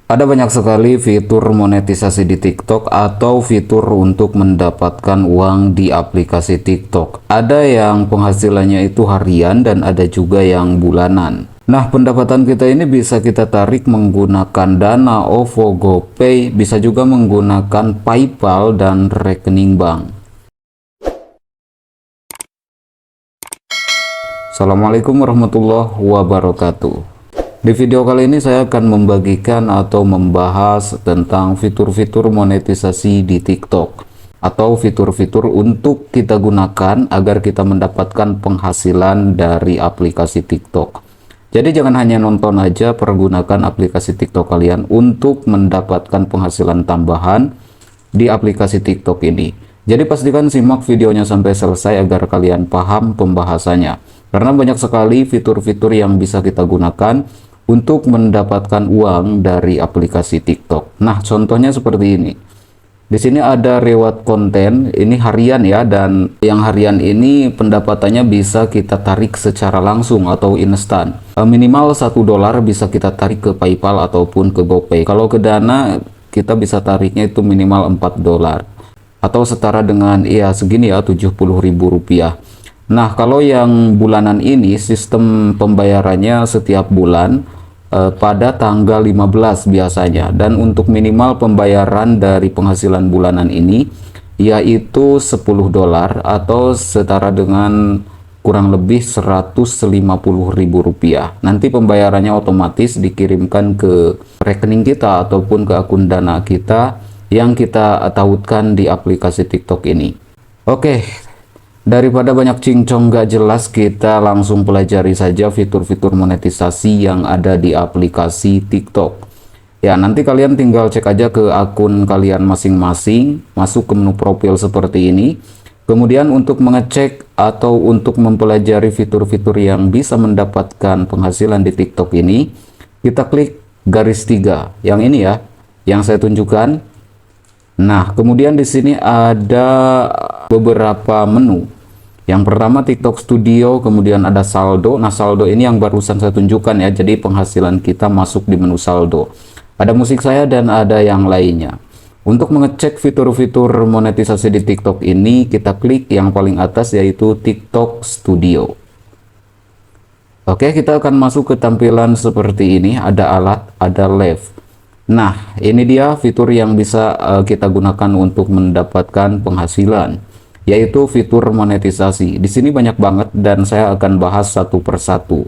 Ada banyak sekali fitur monetisasi di TikTok atau fitur untuk mendapatkan uang di aplikasi TikTok. Ada yang penghasilannya itu harian dan ada juga yang bulanan. Nah, pendapatan kita ini bisa kita tarik menggunakan Dana, OVO, GoPay, bisa juga menggunakan PayPal dan rekening bank. Assalamualaikum warahmatullahi wabarakatuh. Di video kali ini saya akan membagikan atau membahas tentang fitur-fitur monetisasi di TikTok atau fitur-fitur untuk kita gunakan agar kita mendapatkan penghasilan dari aplikasi TikTok. Jadi jangan hanya nonton aja, pergunakan aplikasi TikTok kalian untuk mendapatkan penghasilan tambahan di aplikasi TikTok ini. Jadi pastikan simak videonya sampai selesai agar kalian paham pembahasannya. Karena banyak sekali fitur-fitur yang bisa kita gunakan untuk mendapatkan uang dari aplikasi TikTok. Nah, contohnya seperti ini. Di sini ada reward konten, ini harian ya, dan yang harian ini pendapatannya bisa kita tarik secara langsung atau instan. Minimal $1 bisa kita tarik ke PayPal ataupun ke GoPay. Kalau ke Dana, kita bisa tariknya itu minimal $4 atau setara dengan ya segini ya, Rp70.000. Nah, kalau yang bulanan ini sistem pembayarannya setiap bulan pada tanggal 15 biasanya, dan untuk minimal pembayaran dari penghasilan bulanan ini yaitu $10 atau setara dengan kurang lebih Rp150.000. Nanti pembayarannya otomatis dikirimkan ke rekening kita ataupun ke akun Dana kita yang kita tautkan di aplikasi TikTok ini. Oke. Daripada banyak cincong gak jelas, kita langsung pelajari saja fitur-fitur monetisasi yang ada di aplikasi TikTok. Ya, nanti kalian tinggal cek aja ke akun kalian masing-masing, masuk ke menu profil seperti ini. Kemudian untuk mengecek atau untuk mempelajari fitur-fitur yang bisa mendapatkan penghasilan di TikTok ini, kita klik garis 3, yang ini ya, yang saya tunjukkan. Nah, kemudian di sini ada beberapa menu. Yang pertama TikTok Studio, kemudian ada saldo. Nah, saldo ini yang barusan saya tunjukkan ya, jadi penghasilan kita masuk di menu saldo. Ada musik saya dan ada yang lainnya. Untuk mengecek fitur-fitur monetisasi di TikTok ini, kita klik yang paling atas yaitu TikTok Studio. Oke, kita akan masuk ke tampilan seperti ini, ada alat, ada live. Nah, ini dia fitur yang bisa kita gunakan untuk mendapatkan penghasilan, yaitu fitur monetisasi. Di sini banyak banget dan saya akan bahas satu persatu.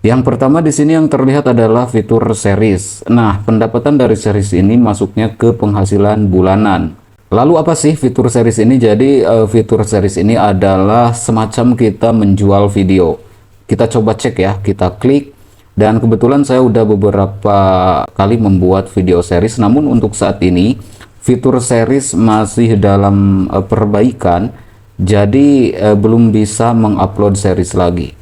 Yang pertama di sini yang terlihat adalah fitur series. Nah, pendapatan dari series ini masuknya ke penghasilan bulanan. Lalu apa sih fitur series ini? Jadi fitur series ini adalah semacam kita menjual video. Kita coba cek ya, kita klik, dan kebetulan saya udah beberapa kali membuat video series, namun untuk saat ini fitur series masih dalam perbaikan, jadi belum bisa mengupload series lagi.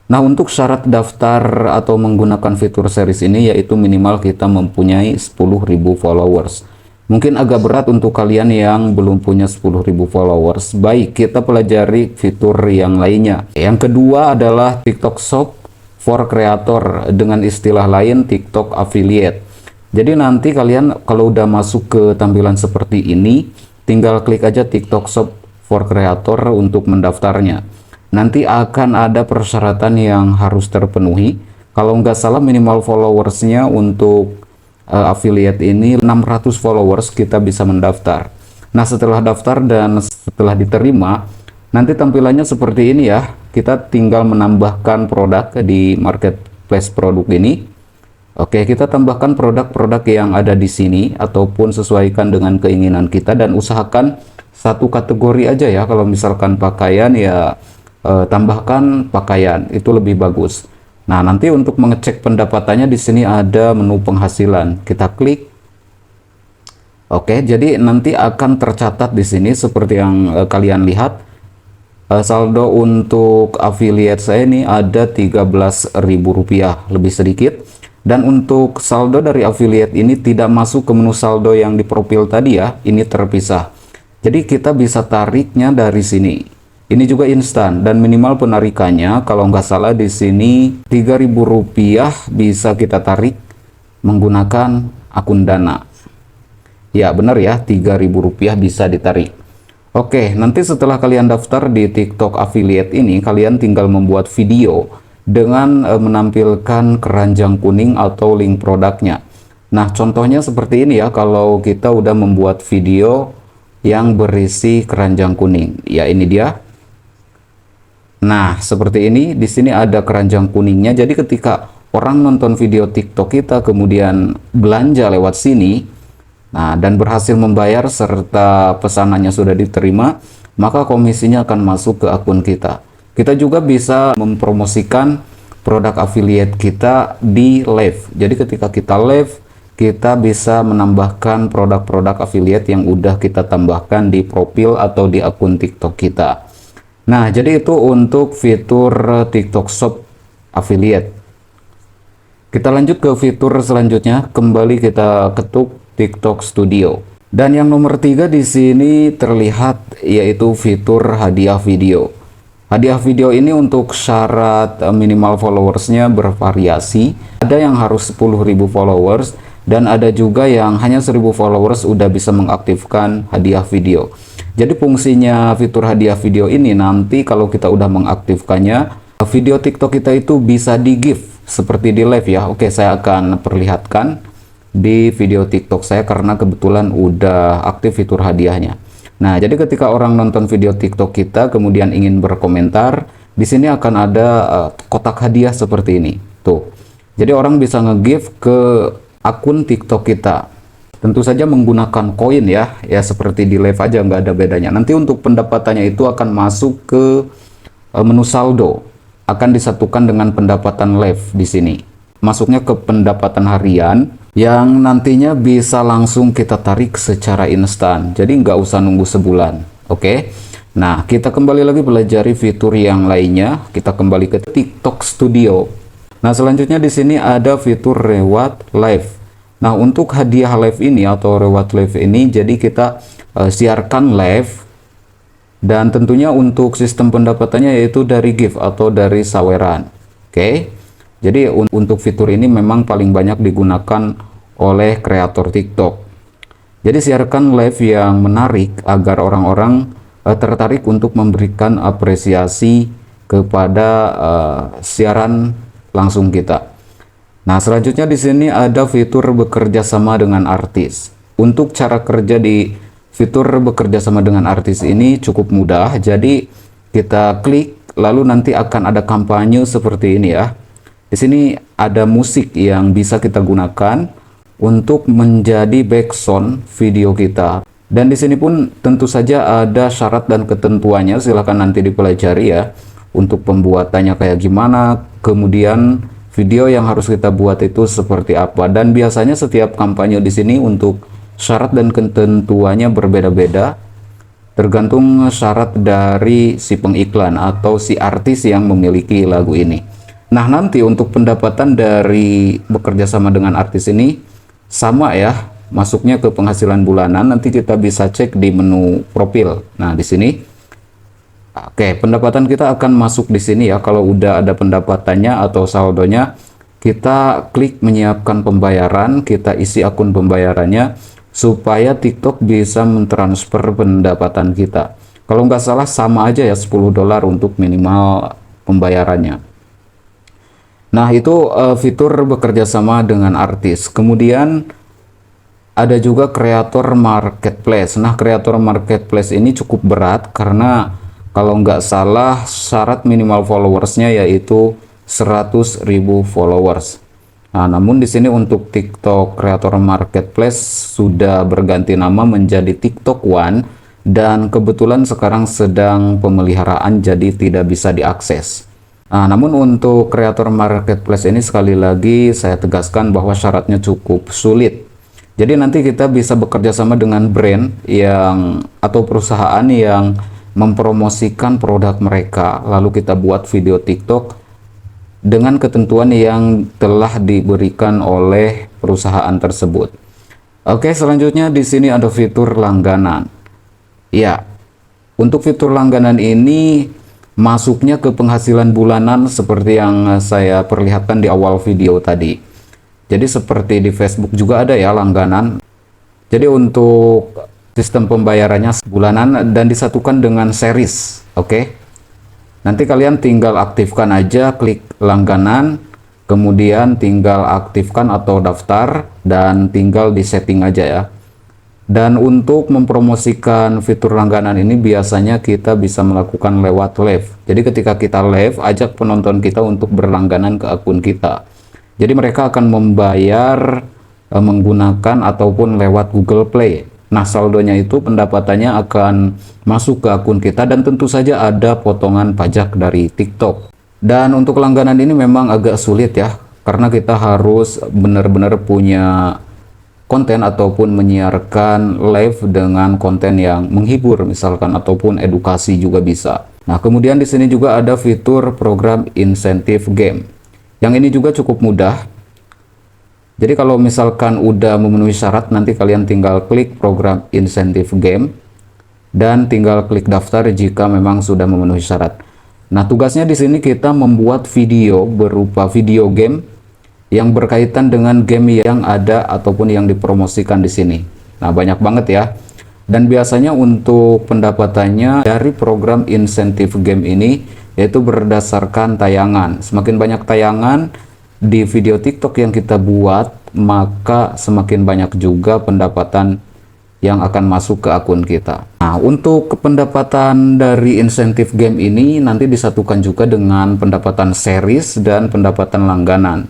Nah, untuk syarat daftar atau menggunakan fitur series ini yaitu minimal kita mempunyai 10.000 followers. Mungkin agak berat untuk kalian yang belum punya 10.000 followers. Baik, kita pelajari fitur yang lainnya. Yang kedua adalah TikTok Shop for Creator, dengan istilah lain TikTok Affiliate. Jadi nanti kalian kalau udah masuk ke tampilan seperti ini, tinggal klik aja TikTok Shop for Creator untuk mendaftarnya. Nanti akan ada persyaratan yang harus terpenuhi. Kalau nggak salah minimal followersnya untuk affiliate ini 600 followers kita bisa mendaftar. Nah, setelah daftar dan setelah diterima, nanti tampilannya seperti ini ya. Kita tinggal menambahkan produk di marketplace produk ini. Oke, kita tambahkan produk-produk yang ada di sini ataupun sesuaikan dengan keinginan kita, dan usahakan satu kategori aja ya. Kalau misalkan pakaian ya tambahkan pakaian, itu lebih bagus. Nah, nanti untuk mengecek pendapatannya di sini ada menu penghasilan. Kita klik. Oke, jadi nanti akan tercatat di sini seperti yang kalian lihat. Saldo untuk affiliate saya ini ada Rp13.000 lebih sedikit. Dan untuk saldo dari affiliate ini tidak masuk ke menu saldo yang di profil tadi ya, ini terpisah. Jadi kita bisa tariknya dari sini. Ini juga instan dan minimal penarikannya kalau nggak salah di sini Rp3.000 bisa kita tarik menggunakan akun Dana. Ya benar ya, Rp3.000 bisa ditarik. Oke, nanti setelah kalian daftar di TikTok affiliate ini, kalian tinggal membuat video dengan menampilkan keranjang kuning atau link produknya. Nah, contohnya seperti ini ya, kalau kita udah membuat video yang berisi keranjang kuning. Ya, ini dia. Nah, seperti ini, di sini ada keranjang kuningnya. Jadi ketika orang nonton video TikTok kita kemudian belanja lewat sini, nah, dan berhasil membayar serta pesanannya sudah diterima, maka komisinya akan masuk ke akun kita. Kita juga bisa mempromosikan produk affiliate kita di live. Jadi ketika kita live, kita bisa menambahkan produk-produk affiliate yang udah kita tambahkan di profil atau di akun TikTok kita. Nah, jadi itu untuk fitur TikTok Shop affiliate. Kita lanjut ke fitur selanjutnya. Kembali kita ketuk TikTok Studio. Dan yang nomor 3 di sini terlihat yaitu fitur hadiah video. Hadiah video ini untuk syarat minimal followersnya bervariasi. Ada yang harus 10.000 followers dan ada juga yang hanya 1.000 followers udah bisa mengaktifkan hadiah video. Jadi fungsinya fitur hadiah video ini nanti kalau kita udah mengaktifkannya, video TikTok kita itu bisa di gift seperti di live ya. Oke, saya akan perlihatkan di video TikTok saya karena kebetulan udah aktif fitur hadiahnya. Nah, jadi ketika orang nonton video TikTok kita kemudian ingin berkomentar, di sini akan ada kotak hadiah seperti ini. Tuh. Jadi orang bisa nge-gift ke akun TikTok kita. Tentu saja menggunakan koin ya. Ya seperti di live aja, nggak ada bedanya. Nanti untuk pendapatannya itu akan masuk ke menu saldo. Akan disatukan dengan pendapatan live di sini. Masuknya ke pendapatan harian yang nantinya bisa langsung kita tarik secara instan. Jadi nggak usah nunggu sebulan. Oke. Nah, kita kembali lagi pelajari fitur yang lainnya. Kita kembali ke TikTok Studio. Nah, selanjutnya di sini ada fitur reward live. Nah, untuk hadiah live ini atau reward live ini, jadi kita siarkan live. Dan tentunya untuk sistem pendapatannya yaitu dari gift atau dari saweran. Oke. Jadi untuk fitur ini memang paling banyak digunakan oleh kreator TikTok. Jadi siarkan live yang menarik agar orang-orang tertarik untuk memberikan apresiasi kepada siaran langsung kita. Nah, selanjutnya di sini ada fitur bekerja sama dengan artis. Untuk cara kerja di fitur bekerja sama dengan artis ini cukup mudah. Jadi kita klik lalu nanti akan ada kampanye seperti ini ya. Di sini ada musik yang bisa kita gunakan untuk menjadi background video kita. Dan di sini pun tentu saja ada syarat dan ketentuannya, silahkan nanti dipelajari ya. Untuk pembuatannya kayak gimana, kemudian video yang harus kita buat itu seperti apa. Dan biasanya setiap kampanye di sini untuk syarat dan ketentuannya berbeda-beda. Tergantung syarat dari si pengiklan atau si artis yang memiliki lagu ini. Nah, nanti untuk pendapatan dari bekerja sama dengan artis ini sama ya, masuknya ke penghasilan bulanan. Nanti kita bisa cek di menu profil. Nah, di sini. Oke, pendapatan kita akan masuk di sini ya. Kalau udah ada pendapatannya atau saldonya, kita klik menyiapkan pembayaran, kita isi akun pembayarannya supaya TikTok bisa mentransfer pendapatan kita. Kalau nggak salah sama aja ya, $10 untuk minimal pembayarannya. Nah, itu fitur bekerja sama dengan artis. Kemudian ada juga kreator marketplace. Nah, kreator marketplace ini cukup berat karena kalau nggak salah syarat minimal followersnya yaitu 100.000 followers. Nah, namun di sini untuk TikTok kreator marketplace sudah berganti nama menjadi TikTok One dan kebetulan sekarang sedang pemeliharaan jadi tidak bisa diakses. Nah, namun untuk kreator marketplace ini sekali lagi saya tegaskan bahwa syaratnya cukup sulit. Jadi nanti kita bisa bekerja sama dengan brand yang atau perusahaan yang mempromosikan produk mereka, lalu kita buat video TikTok dengan ketentuan yang telah diberikan oleh perusahaan tersebut. Oke, selanjutnya di sini ada fitur langganan. Ya, untuk fitur langganan ini masuknya ke penghasilan bulanan seperti yang saya perlihatkan di awal video tadi. Jadi seperti di Facebook juga ada ya langganan. Jadi untuk sistem pembayarannya bulanan dan disatukan dengan series. Oke. Nanti kalian tinggal aktifkan aja, klik langganan, kemudian tinggal aktifkan atau daftar, dan tinggal di setting aja ya. Dan untuk mempromosikan fitur langganan ini biasanya kita bisa melakukan lewat live. Jadi ketika kita live, ajak penonton kita untuk berlangganan ke akun kita. Jadi mereka akan membayar menggunakan ataupun lewat Google Play. Nah, saldonya itu pendapatannya akan masuk ke akun kita dan tentu saja ada potongan pajak dari TikTok. Dan untuk langganan ini memang agak sulit ya, karena kita harus benar-benar punya konten ataupun menyiarkan live dengan konten yang menghibur misalkan ataupun edukasi juga bisa. Nah, kemudian di sini juga ada fitur program insentif game. Yang ini juga cukup mudah. Jadi kalau misalkan udah memenuhi syarat, nanti kalian tinggal klik program insentif game dan tinggal klik daftar jika memang sudah memenuhi syarat. Nah, tugasnya di sini kita membuat video berupa video game yang berkaitan dengan game yang ada ataupun yang dipromosikan di sini. Nah, banyak banget ya. Dan biasanya untuk pendapatannya dari program insentif game ini yaitu berdasarkan tayangan. Semakin banyak tayangan di video TikTok yang kita buat, maka semakin banyak juga pendapatan yang akan masuk ke akun kita. Nah, untuk pendapatan dari insentif game ini nanti disatukan juga dengan pendapatan series dan pendapatan langganan.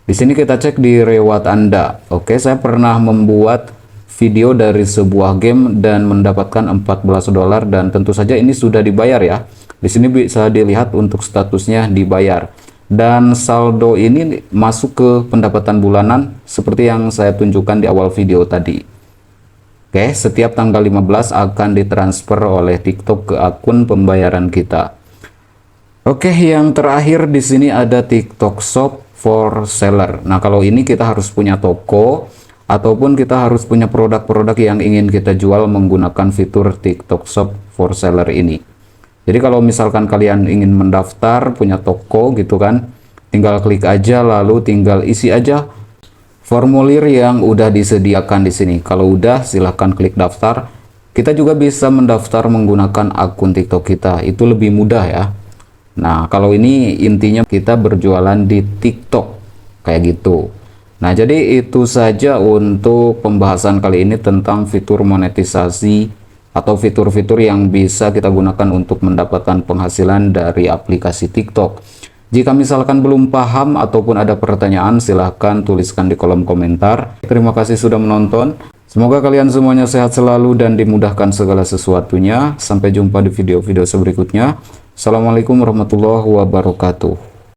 Di sini kita cek di reward Anda. Oke, saya pernah membuat video dari sebuah game dan mendapatkan $14 dan tentu saja ini sudah dibayar ya. Di sini bisa dilihat untuk statusnya dibayar. Dan saldo ini masuk ke pendapatan bulanan seperti yang saya tunjukkan di awal video tadi. Oke, setiap tanggal 15 akan ditransfer oleh TikTok ke akun pembayaran kita. Oke, yang terakhir di sini ada TikTok Shop for Seller. Nah, kalau ini kita harus punya toko ataupun kita harus punya produk-produk yang ingin kita jual menggunakan fitur TikTok Shop for Seller ini. Jadi kalau misalkan kalian ingin mendaftar punya toko gitu kan, tinggal klik aja lalu tinggal isi aja formulir yang udah disediakan di sini. Kalau udah silahkan klik daftar. Kita juga bisa mendaftar menggunakan akun TikTok kita. Itu lebih mudah ya. Nah, kalau ini intinya kita berjualan di TikTok kayak gitu. Nah, jadi itu saja untuk pembahasan kali ini tentang fitur monetisasi atau fitur-fitur yang bisa kita gunakan untuk mendapatkan penghasilan dari aplikasi TikTok. Jika misalkan belum paham ataupun ada pertanyaan, silahkan tuliskan di kolom komentar. Terima kasih sudah menonton. Semoga kalian semuanya sehat selalu dan dimudahkan segala sesuatunya. Sampai jumpa di video-video berikutnya. Assalamualaikum warahmatullahi wabarakatuh.